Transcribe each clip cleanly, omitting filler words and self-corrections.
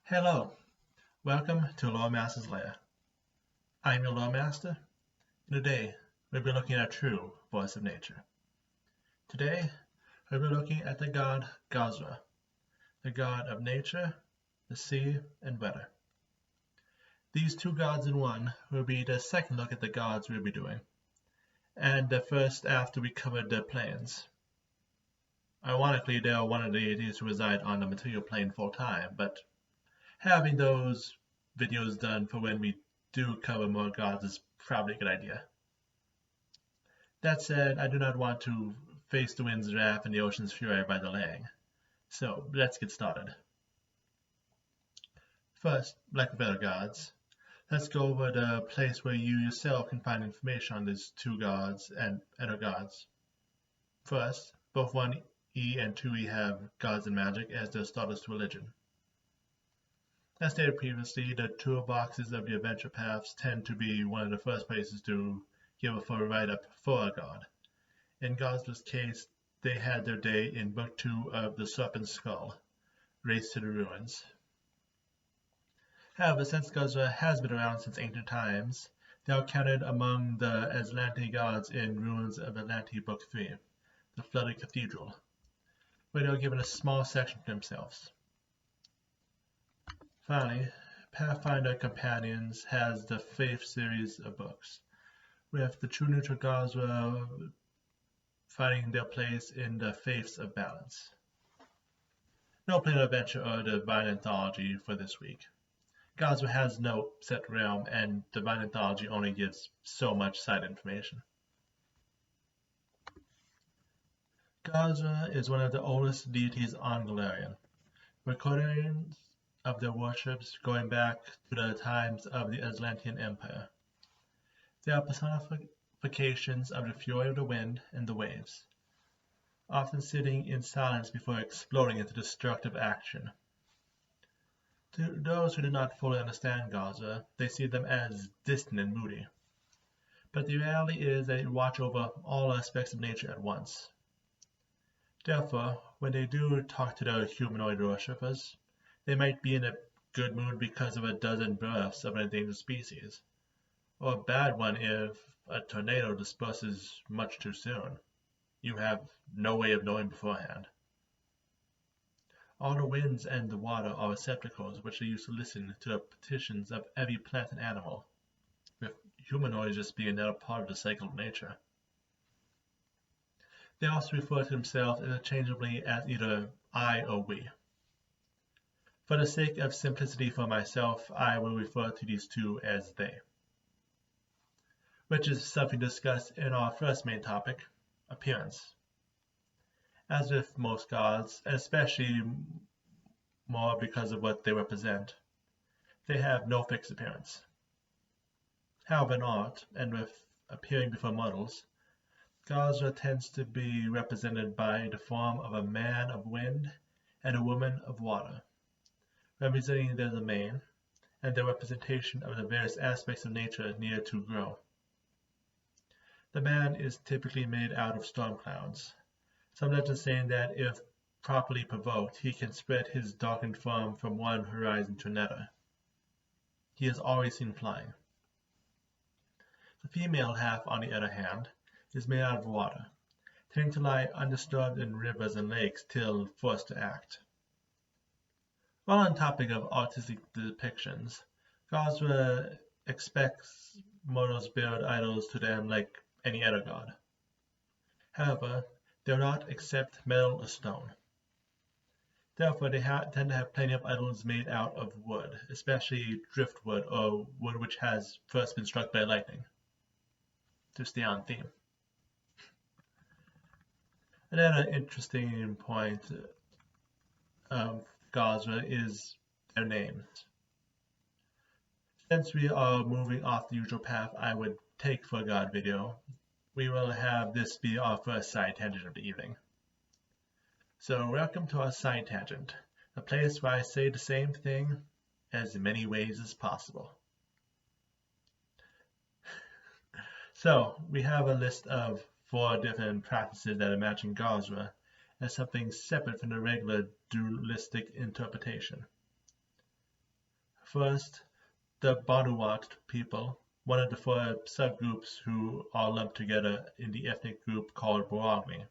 Hello, welcome to Loremaster's Lair. I'm your Loremaster, and today we'll be looking at a true voice of nature. Today we'll be looking at the god Gozreh, the god of nature, the sea, and weather. These two gods in one will be the second look at the gods we'll be doing, and the first after we covered the planes. Ironically, they are one of the deities who reside on the material plane full-time, but having those videos done for when we do cover more gods is probably a good idea. That said, I do not want to face the wind's wrath and the ocean's fury by delaying. So let's get started. First, like with other gods, let's go over the place where you yourself can find information on these two gods and other gods. First, both 1E and 2E have gods and magic as their starters to religion. As stated previously, the toolboxes of the adventure paths tend to be one of the first places to give a full write-up for a god. In Gozreh's case, they had their day in Book 2 of The Serpent's Skull, Race to the Ruins. However, since Gozreh has been around since ancient times, they are counted among the Azlanti gods in Ruins of Azlanti Book 3, The Flooded Cathedral, where they are given a small section to themselves. Finally, Pathfinder Companions has the Faith series of books, with the true neutral Gozreh finding their place in the Faiths of Balance. No planar adventure or divine anthology for this week. Gozreh has no set realm, and divine anthology only gives so much side information. Gozreh is one of the oldest deities on Galarian. Recordings of their worships going back to the times of the Azlantian Empire. They are personifications of the fury of the wind and the waves, often sitting in silence before exploding into destructive action. To those who do not fully understand Gozreh, they see them as distant and moody. But the reality is they watch over all aspects of nature at once. Therefore, when they do talk to their humanoid worshippers, they might be in a good mood because of a dozen births of an endangered species, or a bad one if a tornado disperses much too soon. You have no way of knowing beforehand. All the winds and the water are receptacles which they use to listen to the petitions of every plant and animal, with humanoids just being another part of the cycle of nature. They also refer to themselves interchangeably as either I or we. For the sake of simplicity for myself, I will refer to these two as they, which is something discussed in our first main topic, appearance. As with most gods, especially more because of what they represent, they have no fixed appearance. However, in art, and with appearing before mortals, Gozreh tends to be represented by the form of a man of wind and a woman of water, representing their domain, and their representation of the various aspects of nature needed to grow. The man is typically made out of storm clouds, some legends saying that if properly provoked, he can spread his darkened form from one horizon to another. He is always seen flying. The female half, on the other hand, is made out of water, tending to lie undisturbed in rivers and lakes till forced to act. While on topic of artistic depictions, Gozreh expects mortals build idols to them like any other god. However, they are not except metal or stone. Therefore, they tend to have plenty of idols made out of wood, especially driftwood or wood which has first been struck by lightning, to stay on theme. Another interesting point of Gozreh is their names. Since we are moving off the usual path I would take for a god video, we will have this be our first side tangent of the evening. So welcome to our side tangent, a place where I say the same thing as many ways as possible. So we have a list of 4 different practices that imagine Gozreh as something separate from the regular dualistic interpretation. First, the Banuat people, one of the 4 subgroups who are lumped together in the ethnic group called Borogni,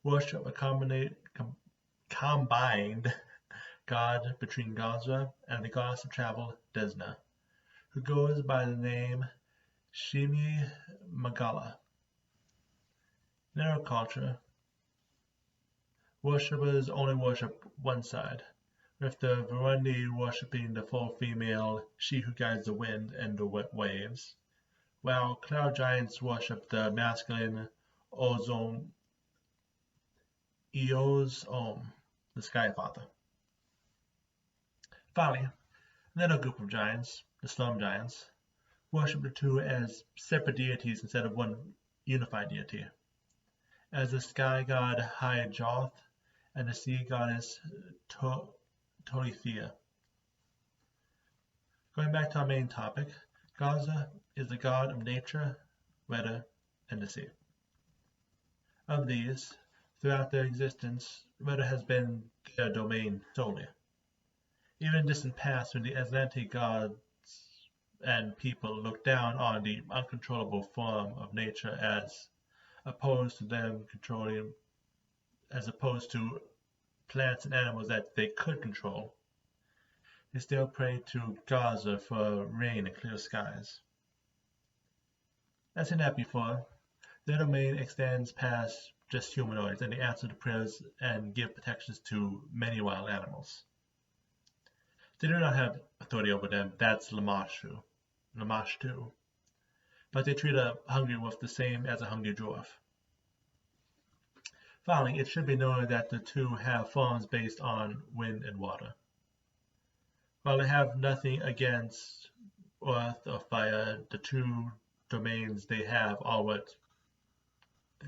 worship a combined god between Gozreh and the goddess of travel, Desna, who goes by the name Shimi Magala. In our culture, worshippers only worship one side, with the Burundi worshipping the full female, she who guides the wind and the waves, while cloud giants worship the masculine Eos the Sky Father. Finally, another group of giants, the Storm Giants, worship the 2 as separate deities instead of one unified deity, as the sky god High Joth and the sea goddess Tolithia. Going back to our main topic, Gozreh is the god of nature, weather, and the sea. Of these, throughout their existence, weather has been their domain solely. Even in distant past, when the Azlanti gods and people looked down on the uncontrollable form of nature as opposed to plants and animals that they could control, they still prayed to Gozreh for rain and clear skies. As hinted before, their domain extends past just humanoids, and they answer to prayers and give protections to many wild animals. They do not have authority over them, that's Lamashtu. But they treat a hungry wolf the same as a hungry dwarf. Finally, it should be noted that the 2 have forms based on wind and water. While they have nothing against earth or fire, the 2 domains they have are what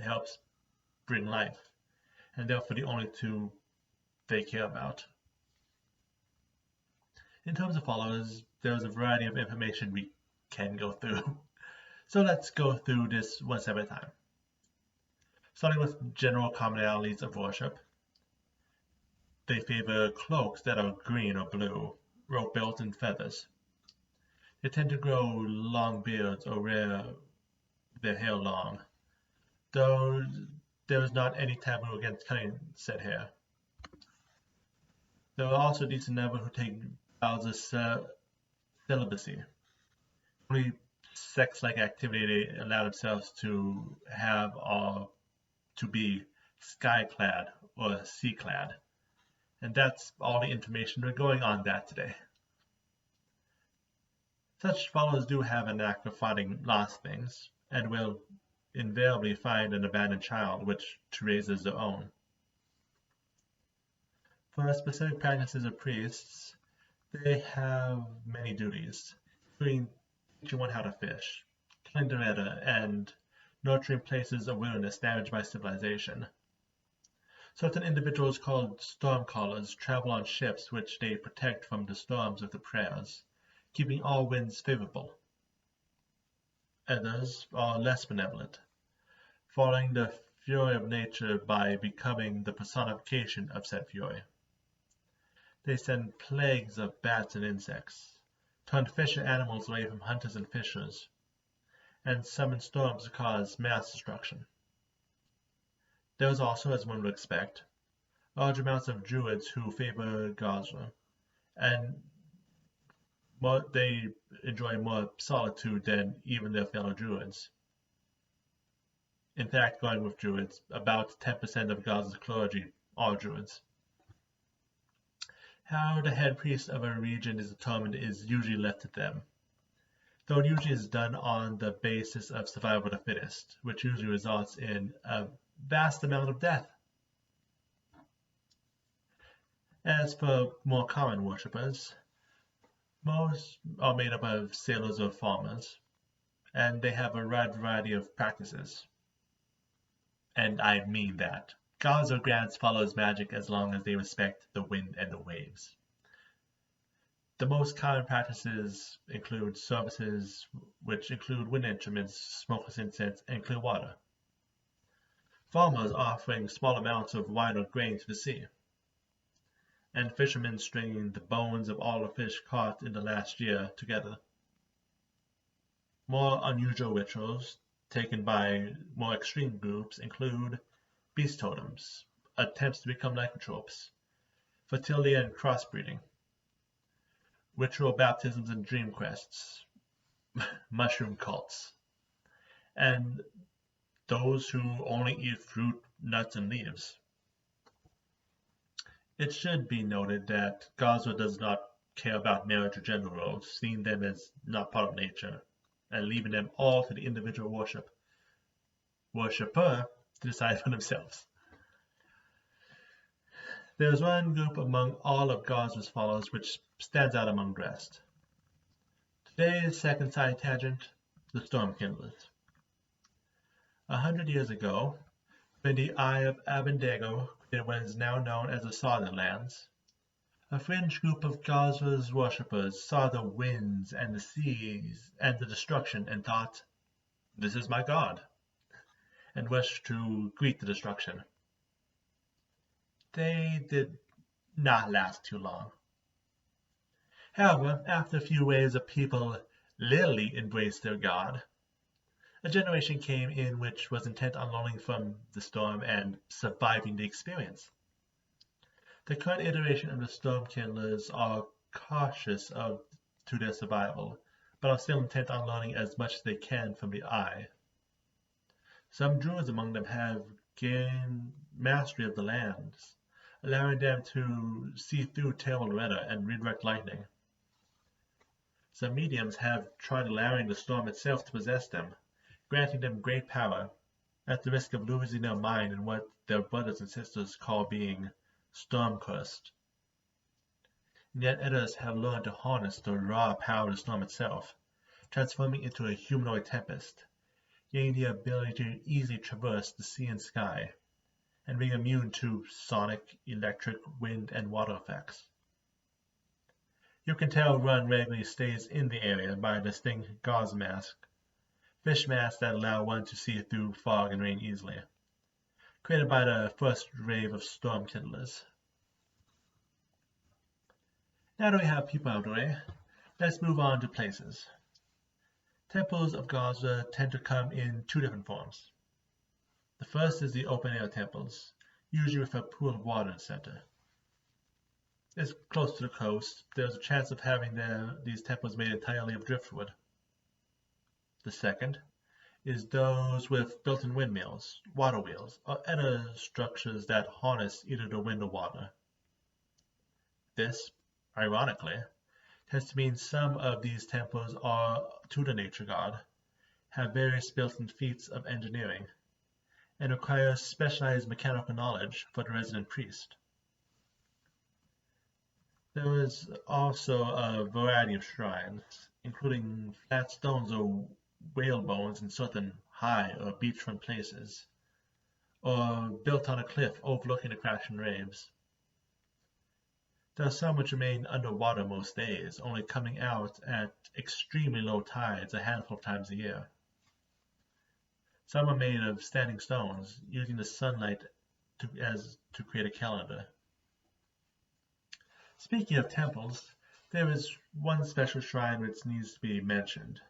helps bring life, and therefore the only 2 they care about. In terms of followers, there's a variety of information we can go through. So let's go through this one step at a time. Starting with general commonalities of worship. They favor cloaks that are green or blue, rope belts and feathers. They tend to grow long beards or wear their hair long, though there is not any taboo against cutting said hair. There are also a decent number who take vows of celibacy. Only sex-like activity they allow themselves to have are to be sky-clad or sea-clad. And that's all the information we're going on that today. Such followers do have a knack of finding lost things, and will invariably find an abandoned child which to raise as their own. For specific practices of priests, they have many duties, including teaching one how to fish, killing the weather, and nurturing places of wilderness damaged by civilization. Certain individuals called Stormkindlers travel on ships which they protect from the storms with their prayers, keeping all winds favorable. Others are less benevolent, following the fury of nature by becoming the personification of said fury. They send plagues of bats and insects, turn fish and animals away from hunters and fishers, and summon storms to cause mass destruction. There is also, as one would expect, large amounts of druids who favor Gozreh, and they enjoy more solitude than even their fellow druids. In fact, going with druids, about 10% of Gozreh's clergy are druids. How the head priest of a region is determined is usually left to them, though it usually is done on the basis of survival of the fittest, which usually results in a vast amount of death. As for more common worshippers, most are made up of sailors or farmers, and they have a wide variety of practices. And I mean that. Gozreh grants followers magic as long as they respect the wind and the waves. The most common practices include services which include wind instruments, smokeless incense, and clear water. Farmers offering small amounts of wine or grain to the sea. and fishermen stringing the bones of all the fish caught in the last year together. More unusual rituals taken by more extreme groups include beast totems, attempts to become lycanthropes, fertility and crossbreeding, ritual baptisms and dream quests, mushroom cults, and those who only eat fruit, nuts, and leaves. It should be noted that Gozreh does not care about marriage or gender roles, seeing them as not part of nature, and leaving them all to the individual worshipper to decide for themselves. There is one group among all of Gozreh's followers which stands out among the rest. Today's second side tangent, the Stormkindlers. 100 years ago, when the Eye of Abendego created what is now known as the Southern Lands, a fringe group of Gozreh's worshippers saw the winds and the seas and the destruction and thought, "This is my god," and wished to greet the destruction. They did not last too long. However, after a few waves of people literally embraced their god, a generation came in which was intent on learning from the storm and surviving the experience. The current iteration of the Stormkindlers are cautious to their survival, but are still intent on learning as much as they can from the Eye. Some druids among them have gained mastery of the lands, allowing them to see through terrible weather and redirect lightning. Some mediums have tried allowing the storm itself to possess them, granting them great power, at the risk of losing their mind in what their brothers and sisters call being storm-cursed. Yet others have learned to harness the raw power of the storm itself, transforming into a humanoid tempest, gaining the ability to easily traverse the sea and sky, and being immune to sonic, electric, wind, and water effects. You can tell Run regularly stays in the area by a distinct gauze mask, fish masks that allow one to see through fog and rain easily, created by the first wave of Stormkindlers. Now that we have people out of the way, let's move on to places. Temples of Gozreh tend to come in two different forms. The first is the open-air temples, usually with a pool of water in the center. It's close to the coast. There's a chance of having these temples made entirely of driftwood. The second is those with built-in windmills, water wheels, or other structures that harness either the wind or water. This, ironically, tends to mean some of these temples are to the nature god, have various built-in feats of engineering, and require specialized mechanical knowledge for the resident priest. There is also a variety of shrines, including flat stones or whale bones in certain high or beachfront places, or built on a cliff overlooking the crashing waves. There are some which remain underwater most days, only coming out at extremely low tides a handful of times a year. Some are made of standing stones, using the sunlight to create a calendar. Speaking of temples, there is one special shrine which needs to be mentioned,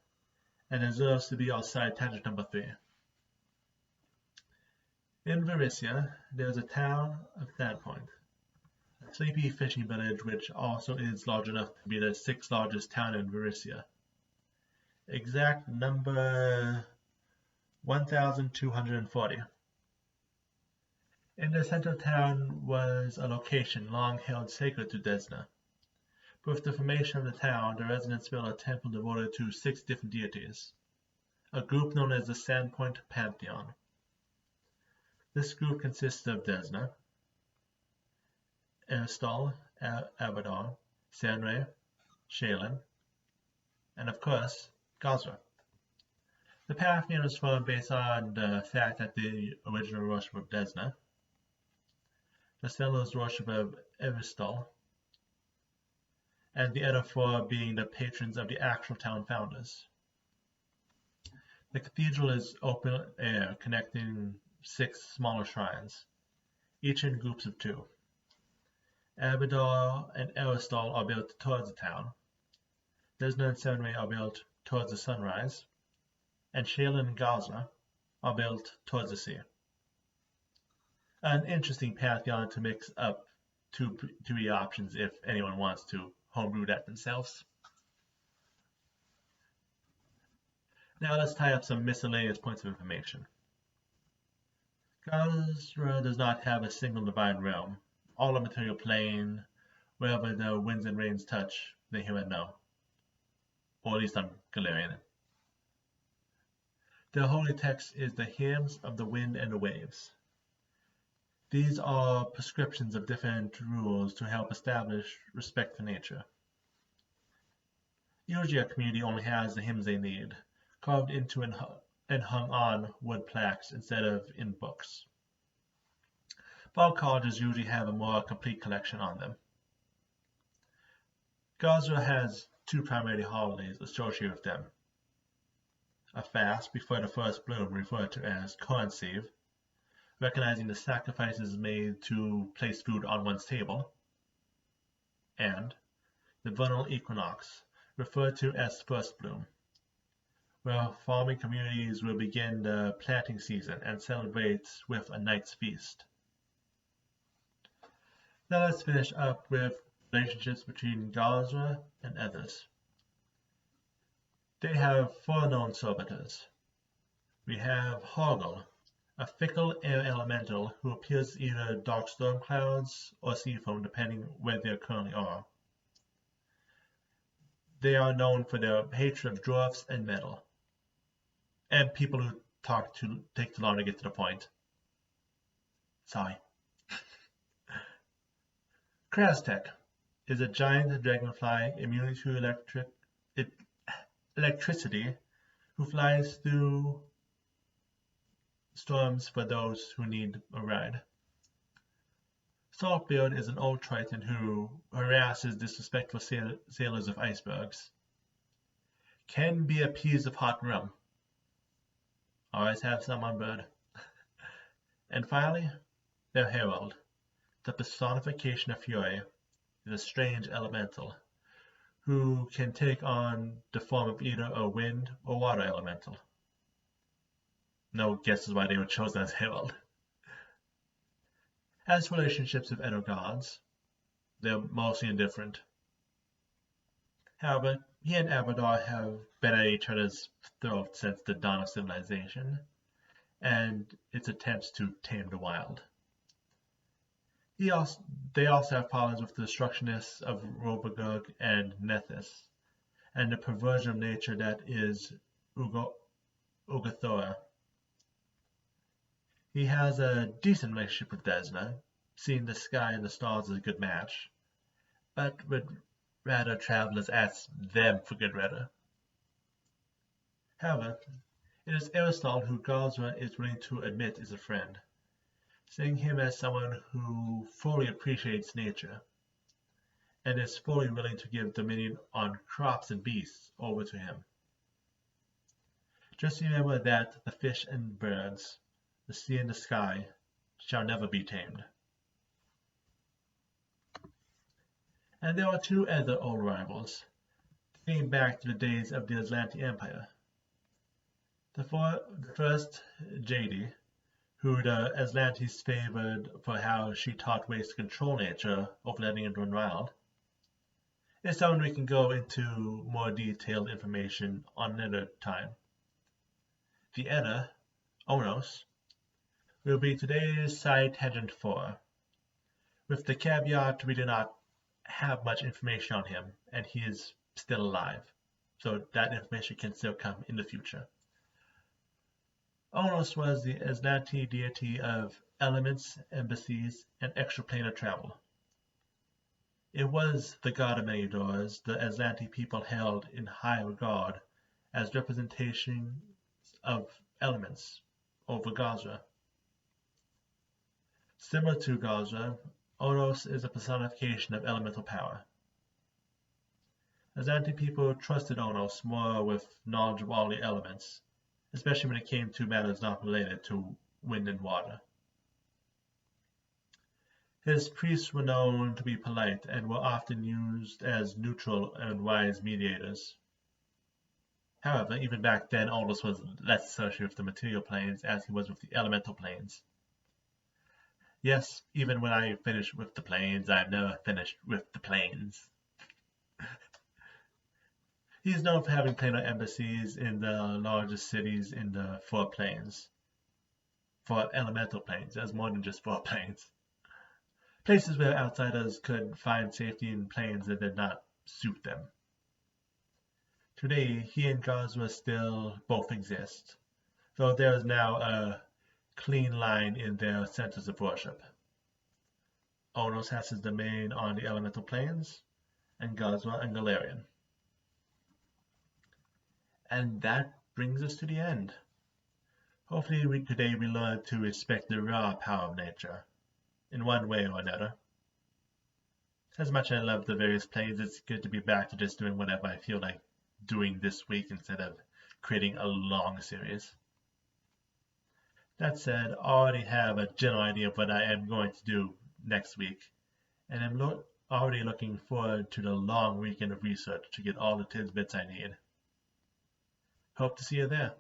and deserves to be outside tangent number 3. In Varisia, there is a town of Sandpoint, a sleepy fishing village which also is large enough to be the 6th largest town in Varisia. Exact number 1,240. In the center of town was a location long held sacred to Desna. With the formation of the town, the residents built a temple devoted to 6 different deities, a group known as the Sandpoint Pantheon. This group consists of Desna, Eristal, Abaddon, Senre, Shaylin, and of course, Gozreh. The Pantheon was formed based on the fact that the original worship of Desna, the settlers' worship of Eristal, and the other 4 being the patrons of the actual town founders. The cathedral is open air, connecting 6 smaller shrines, each in groups of 2. Abendego and Eristol are built towards the town. Desna and Serenray are built towards the sunrise, and Sheilin and Gozreh are built towards the sea. An interesting pantheon to mix up three options if anyone wants to homebrew that themselves. Now let's tie up some miscellaneous points of information. Gozreh does not have a single divine realm. All the material plane, wherever the winds and rains touch, they hear and know. Or at least on Galarian. The holy text is the hymns of the wind and the waves. These are prescriptions of different rules to help establish respect for nature. Usually a community only has the hymns they need, carved into and hung on wood plaques instead of in books. But colleges usually have a more complete collection on them. Gozreh has two primary holidays associated with them. A fast before the first bloom referred to as corn sieve, recognizing the sacrifices made to place food on one's table, and the vernal equinox, referred to as first bloom, where farming communities will begin the planting season and celebrate with a night's feast. Now let's finish up with relationships between Gozreh and others. They have four known servitors. We have Horgel, a fickle air elemental who appears either dark storm clouds or sea foam depending where they currently are. They are known for their hatred of dwarfs and metal, and people who take too long to get to the point. Sorry. Krastek is a giant dragonfly immune to electricity who flies through storms for those who need a ride. Saltbeard is an old Triton who harasses disrespectful sailors of icebergs. Can be appeased with hot rum. Always have some on board. And finally, their herald, the personification of fury, is a strange elemental who can take on the form of either a wind or water elemental. No guesses why they were chosen as herald. As for relationships with other gods, they're mostly indifferent. However, he and Abendego have been at each other's throat since the dawn of civilization, and its attempts to tame the wild. They also have problems with the destructionists of Robogug and Nethys, and the perversion of nature that is Ugathora. He has a decent relationship with Desna, seeing the sky and the stars as a good match, but would rather travelers ask them for good weather. However, it is Eristol who Gozreh is willing to admit is a friend, seeing him as someone who fully appreciates nature, and is fully willing to give dominion on crops and beasts over to him. Just remember that the fish and birds, the sea and the sky, shall never be tamed. And there are two other old rivals, dating back to the days of the Azlanti Empire. The first, Jade, who the Azlantis favored for how she taught ways to control nature over letting it run wild, is someone we can go into more detailed information on another time. The other, Onos, will be today's side tangent 4, with the caveat we do not have much information on him, and he is still alive, so that information can still come in the future. Onos was the Azlanti deity of elements, embassies, and extraplanar travel. It was the god of many doors the Azlanti people held in high regard as representations of elements over Gozreh. Similar to Gozreh, Onos is a personification of elemental power. Azlanti people trusted Onos more with knowledge of all the elements, especially when it came to matters not related to wind and water. His priests were known to be polite and were often used as neutral and wise mediators. However, even back then, Onos was less associated with the material planes as he was with the elemental planes. Yes, even when I finish with the planes, I've never finished with the planes. He is known for having planar embassies in the largest cities in the 4 planes. For elemental planes, there's more than just 4 planes. Places where outsiders could find safety in planes that did not suit them. Today, he and Gozreh still both exist, though there is now a clean line in their centers of worship. Onos has his domain on the elemental planes, and Gozreh and Galarian. And that brings us to the end. Hopefully today we learn to respect the raw power of nature, in one way or another. As much as I love the various planes, it's good to be back to just doing whatever I feel like doing this week instead of creating a long series. That said, I already have a general idea of what I am going to do next week, and I'm already looking forward to the long weekend of research to get all the tidbits I need. Hope to see you there.